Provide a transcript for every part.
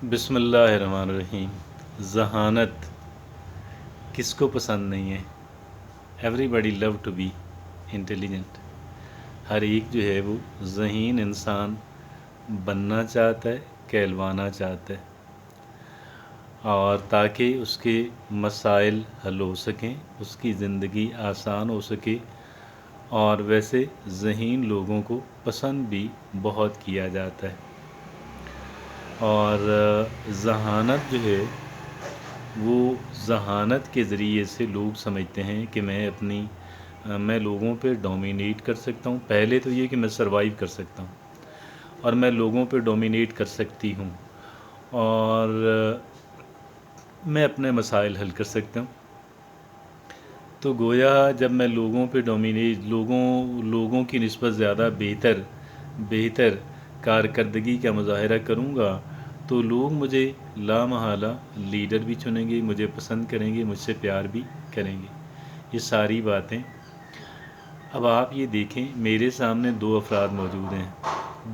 بسم اللہ الرحمن الرحیم۔ ذہانت کس کو پسند نہیں ہے؟ Everybody love to be intelligent. ہر ایک جو ہے وہ ذہین انسان بننا چاہتا ہے، کہلوانا چاہتا ہے، اور تاکہ اس کے مسائل حل ہو سکیں، اس کی زندگی آسان ہو سکے۔ اور ویسے ذہین لوگوں کو پسند بھی بہت کیا جاتا ہے، اور ذہانت جو ہے وہ ذہانت کے ذریعے سے لوگ سمجھتے ہیں کہ میں لوگوں پہ ڈومینیٹ کر سکتا ہوں۔ پہلے تو یہ کہ میں سروائیو کر سکتا ہوں اور میں لوگوں پہ ڈومینیٹ کر سکتی ہوں، اور میں اپنے مسائل حل کر سکتا ہوں۔ تو گویا جب میں لوگوں پہ لوگوں کی نسبت زیادہ بہتر کارکردگی کا مظاہرہ کروں گا تو لوگ مجھے لامحالہ لیڈر بھی چنیں گے، مجھے پسند کریں گے، مجھ سے پیار بھی کریں گے۔ یہ ساری باتیں اب آپ یہ دیکھیں، میرے سامنے دو افراد موجود ہیں،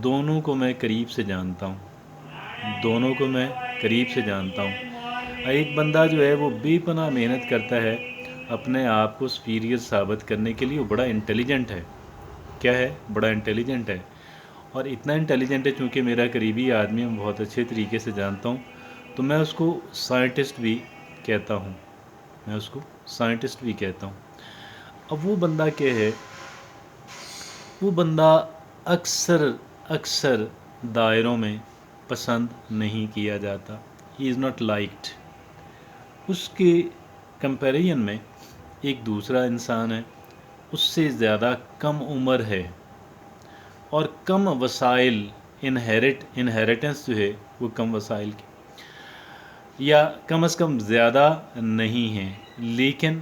دونوں کو میں قریب سے جانتا ہوں۔ ایک بندہ جو ہے وہ بے پناہ محنت کرتا ہے اپنے آپ کو سپیریئر ثابت کرنے کے لیے، وہ بڑا انٹیلیجنٹ ہے۔ کیا ہے؟ بڑا انٹیلیجنٹ ہے، اور اتنا انٹیلیجنٹ ہے چونکہ میرا قریبی آدمی میں بہت اچھے طریقے سے جانتا ہوں، تو میں اس کو سائنٹسٹ بھی کہتا ہوں۔ اب وہ بندہ کیا ہے؟ وہ بندہ اکثر دائروں میں پسند نہیں کیا جاتا۔ ہی از ناٹ لائکڈ۔ اس کے کمپیریزن میں ایک دوسرا انسان ہے، اس سے زیادہ کم عمر ہے اور کم وسائل، انہیریٹنس جو ہے وہ کم وسائل کی، یا کم از کم زیادہ نہیں ہے، لیکن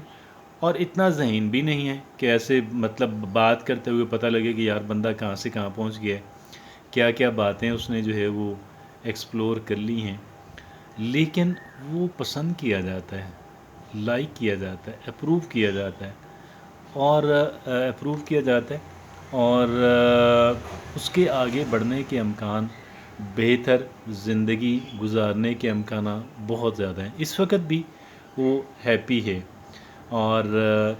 اور اتنا ذہین بھی نہیں ہے کہ ایسے مطلب بات کرتے ہوئے پتہ لگے کہ یار بندہ کہاں سے کہاں پہنچ گیا ہے، کیا کیا باتیں اس نے جو ہے وہ ایکسپلور کر لی ہیں۔ لیکن وہ پسند کیا جاتا ہے، لائک کیا جاتا ہے، اپروو کیا جاتا ہے، اور اس کے آگے بڑھنے کے امکان، بہتر زندگی گزارنے کے امکانات بہت زیادہ ہیں۔ اس وقت بھی وہ ہیپی ہے، اور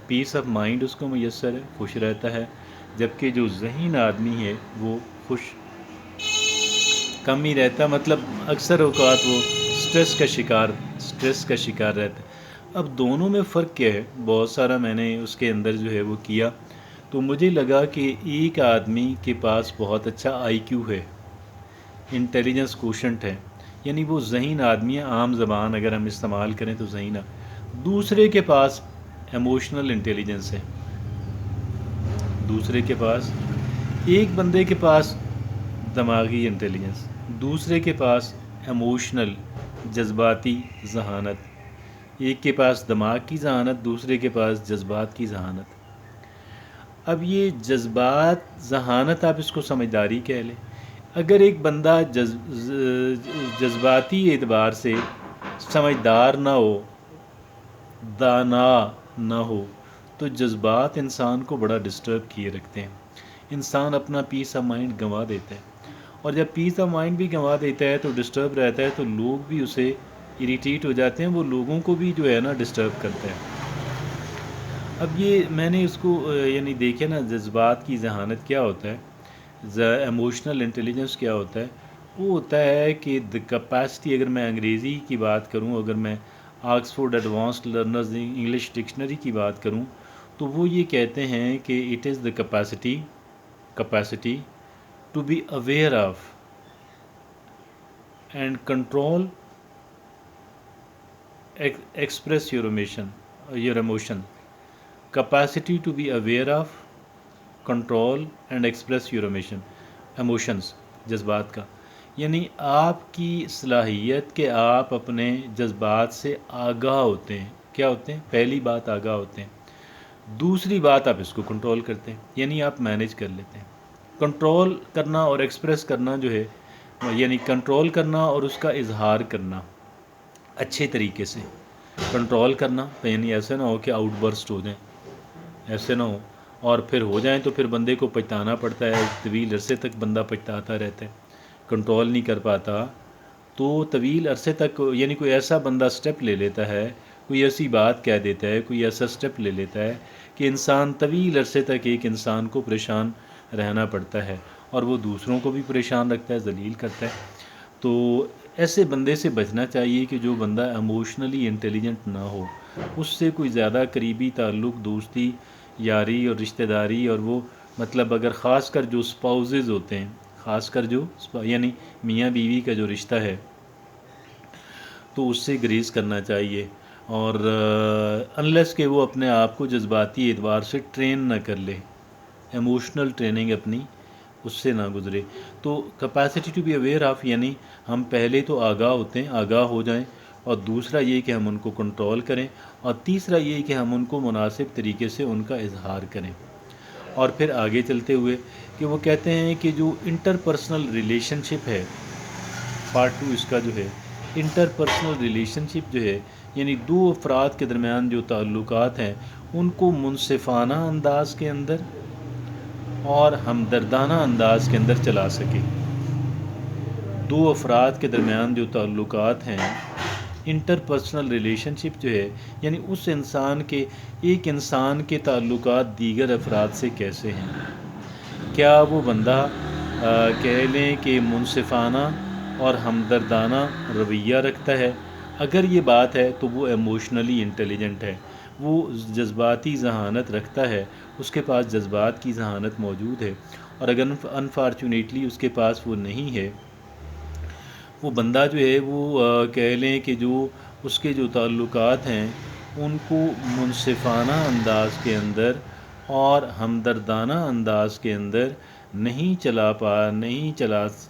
پیس آف مائنڈ اس کو میسر ہے، خوش رہتا ہے، جبکہ جو ذہین آدمی ہے وہ خوش کم ہی رہتا، مطلب اکثر اوقات وہ سٹریس کا شکار رہتا ہے۔ اب دونوں میں فرق کیا ہے؟ بہت سارا میں نے اس کے اندر جو ہے وہ کیا، تو مجھے لگا کہ ایک آدمی کے پاس بہت اچھا آئی کیو ہے، انٹیلیجنس کوشنٹ ہے، یعنی وہ ذہین آدمی ہے، عام زبان اگر ہم استعمال کریں تو ذہین ہے۔ دوسرے کے پاس ایموشنل انٹیلیجنس ہے، ایک بندے کے پاس دماغی انٹیلیجنس، دوسرے کے پاس ایموشنل، جذباتی ذہانت۔ ایک کے پاس دماغ کی ذہانت، دوسرے کے پاس جذبات کی ذہانت۔ اب یہ ذہانت آپ اس کو سمجھداری کہہ لیں۔ اگر ایک بندہ جذباتی اعتبار سے سمجھدار نہ ہو، دانا نہ ہو، تو جذبات انسان کو بڑا ڈسٹرب کیے رکھتے ہیں، انسان اپنا پیس آف مائنڈ گنوا دیتا ہے، اور جب پیس آف مائنڈ بھی گنوا دیتا ہے تو ڈسٹرب رہتا ہے، تو لوگ بھی اسے اریٹیٹ ہو جاتے ہیں، وہ لوگوں کو بھی جو ہے نا ڈسٹرب کرتا ہے۔ اب یہ میں نے اس کو یعنی دیکھے نا، جذبات کی ذہانت کیا ہوتا ہے، ایموشنل انٹیلیجنس کیا ہوتا ہے؟ وہ ہوتا ہے کہ دا کیپیسٹی، اگر میں انگریزی کی بات کروں، اگر میں Oxford advanced learners English dictionary کی بات کروں، تو وہ یہ کہتے ہیں کہ it is the capacity to be aware of and control express your emotion, capacity to be aware of, control and express your emotions، جذبات کا، یعنی آپ کی صلاحیت کہ آپ اپنے جذبات سے آگاہ ہوتے ہیں۔ کیا ہوتے ہیں؟ پہلی بات آگاہ ہوتے ہیں، دوسری بات آپ اس کو کنٹرول کرتے ہیں، یعنی آپ مینیج کر لیتے ہیں۔ کنٹرول کرنا اور ایکسپریس کرنا جو ہے، یعنی کنٹرول کرنا اور اس کا اظہار کرنا اچھے طریقے سے، کنٹرول کرنا یعنی ایسے نہ ہو کہ آؤٹ برسٹ ہو جائیں، ایسے نہ ہو، اور پھر ہو جائیں تو پھر بندے کو پچھتانا پڑتا ہے، طویل عرصے تک بندہ پچھتاتا رہتا ہے، کنٹرول نہیں کر پاتا، تو طویل عرصے تک یعنی کوئی ایسا بندہ سٹیپ لے لیتا ہے، کوئی ایسی بات کہہ دیتا ہے، کوئی ایسا سٹیپ لے لیتا ہے کہ انسان طویل عرصے تک ایک انسان کو پریشان رہنا پڑتا ہے، اور وہ دوسروں کو بھی پریشان رکھتا ہے، ذلیل کرتا ہے۔ تو ایسے بندے سے بچنا چاہیے کہ جو بندہ ایموشنلی انٹیلیجنٹ نہ ہو، اس سے کوئی زیادہ قریبی تعلق، دوستی، یاری اور رشتہ داری، اور وہ مطلب اگر خاص کر جو سپاؤزز ہوتے ہیں، خاص کر جو یعنی میاں بیوی کا جو رشتہ ہے، تو اس سے گریز کرنا چاہیے، اور انلیس کہ وہ اپنے آپ کو جذباتی اعتبار سے ٹرین نہ کر لے، ایموشنل ٹریننگ اپنی اس سے نہ گزرے۔ تو capacity to be aware of, یعنی ہم پہلے تو آگاہ ہوتے ہیں، آگاہ ہو جائیں، اور دوسرا یہ کہ ہم ان کو کنٹرول کریں، اور تیسرا یہ کہ ہم ان کو مناسب طریقے سے ان کا اظہار کریں۔ اور پھر آگے چلتے ہوئے کہ وہ کہتے ہیں کہ جو انٹر پرسنل ریلیشن شپ ہے، پارٹ 2 اس کا جو ہے، انٹر پرسنل ریلیشن شپ جو ہے، یعنی دو افراد کے درمیان جو تعلقات ہیں ان کو منصفانہ انداز کے اندر اور ہمدردانہ انداز کے اندر چلا سکے۔ دو افراد کے درمیان جو تعلقات ہیں، انٹر پرسنل ریلیشن شپ جو ہے، یعنی اس انسان کے، ایک انسان کے تعلقات دیگر افراد سے کیسے ہیں، کیا وہ بندہ کہہ لیں کہ منصفانہ اور ہمدردانہ رویہ رکھتا ہے؟ اگر یہ بات ہے تو وہ ایموشنلی انٹیلیجنٹ ہے، وہ جذباتی ذہانت رکھتا ہے، اس کے پاس جذبات کی ذہانت موجود ہے۔ اور اگر انفارچونیٹلی اس کے پاس وہ نہیں ہے، وہ بندہ جو ہے وہ کہہ لیں کہ جو اس کے جو تعلقات ہیں ان کو منصفانہ انداز کے اندر اور ہمدردانہ انداز کے اندر نہیں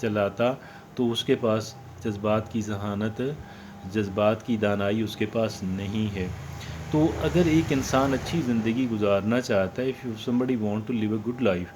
چلاتا، تو اس کے پاس جذبات کی ذہانت، جذبات کی دانائی اس کے پاس نہیں ہے۔ تو اگر ایک انسان اچھی زندگی گزارنا چاہتا ہے، if somebody want to live a good life،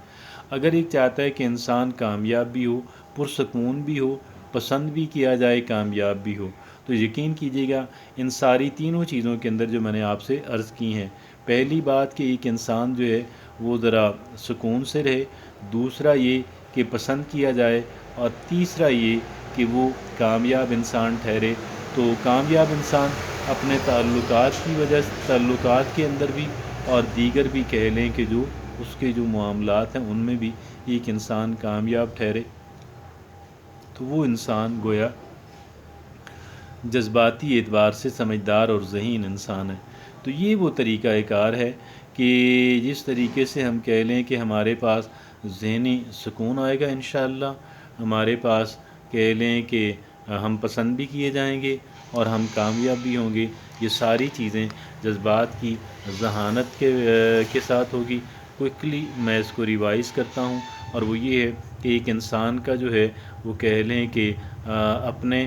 اگر ایک چاہتا ہے کہ انسان کامیاب بھی ہو، پرسکون بھی ہو، پسند بھی کیا جائے، کامیاب بھی ہو، تو یقین کیجیے گا ان ساری تینوں چیزوں کے اندر جو میں نے آپ سے عرض کی ہیں، پہلی بات کہ ایک انسان جو ہے وہ ذرا سکون سے رہے، دوسرا یہ کہ پسند کیا جائے، اور تیسرا یہ کہ وہ کامیاب انسان ٹھہرے۔ تو کامیاب انسان اپنے تعلقات کی وجہ سے، تعلقات کے اندر بھی اور دیگر بھی کہہ لیں کہ جو اس کے جو معاملات ہیں ان میں بھی ایک انسان کامیاب ٹھہرے، تو وہ انسان گویا جذباتی اعتبار سے سمجھدار اور ذہین انسان ہے۔ تو یہ وہ طریقہ کار ہے کہ جس طریقے سے ہم کہہ لیں کہ ہمارے پاس ذہنی سکون آئے گا انشاءاللہ، ہمارے پاس کہہ لیں کہ ہم پسند بھی کیے جائیں گے اور ہم کامیاب بھی ہوں گے۔ یہ ساری چیزیں جذبات کی ذہانت کے ساتھ ہوگی۔ کوئکلی میں اس کو ریوائز کرتا ہوں، اور وہ یہ ہے کہ ایک انسان کا جو ہے وہ کہہ لیں کہ اپنے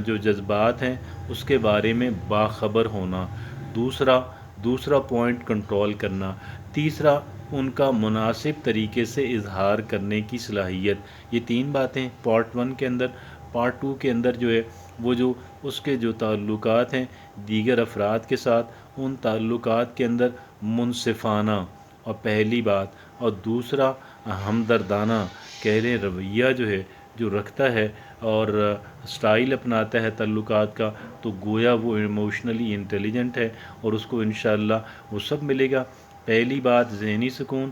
جو جذبات ہیں اس کے بارے میں باخبر ہونا، دوسرا پوائنٹ کنٹرول کرنا، تیسرا ان کا مناسب طریقے سے اظہار کرنے کی صلاحیت۔ یہ تین باتیں پارٹ 1 کے اندر۔ پارٹ 2 کے اندر جو ہے وہ جو اس کے جو تعلقات ہیں دیگر افراد کے ساتھ، ان تعلقات کے اندر منصفانہ اور پہلی بات، اور دوسرا ہمدردانہ کہہ لیں رویہ جو ہے جو رکھتا ہے اور سٹائل اپناتا ہے تعلقات کا، تو گویا وہ ایموشنلی انٹیلیجنٹ ہے، اور اس کو انشاءاللہ وہ سب ملے گا۔ پہلی بات ذہنی سکون،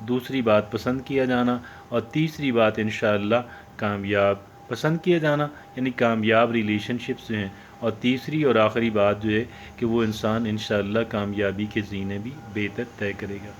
دوسری بات پسند کیا جانا، اور تیسری بات انشاءاللہ کامیاب، پسند کیا جانا یعنی کامیاب ریلیشن شپس جو ہیں، اور تیسری اور آخری بات جو ہے کہ وہ انسان انشاءاللہ کامیابی کے زینے بھی بہتر طے کرے گا۔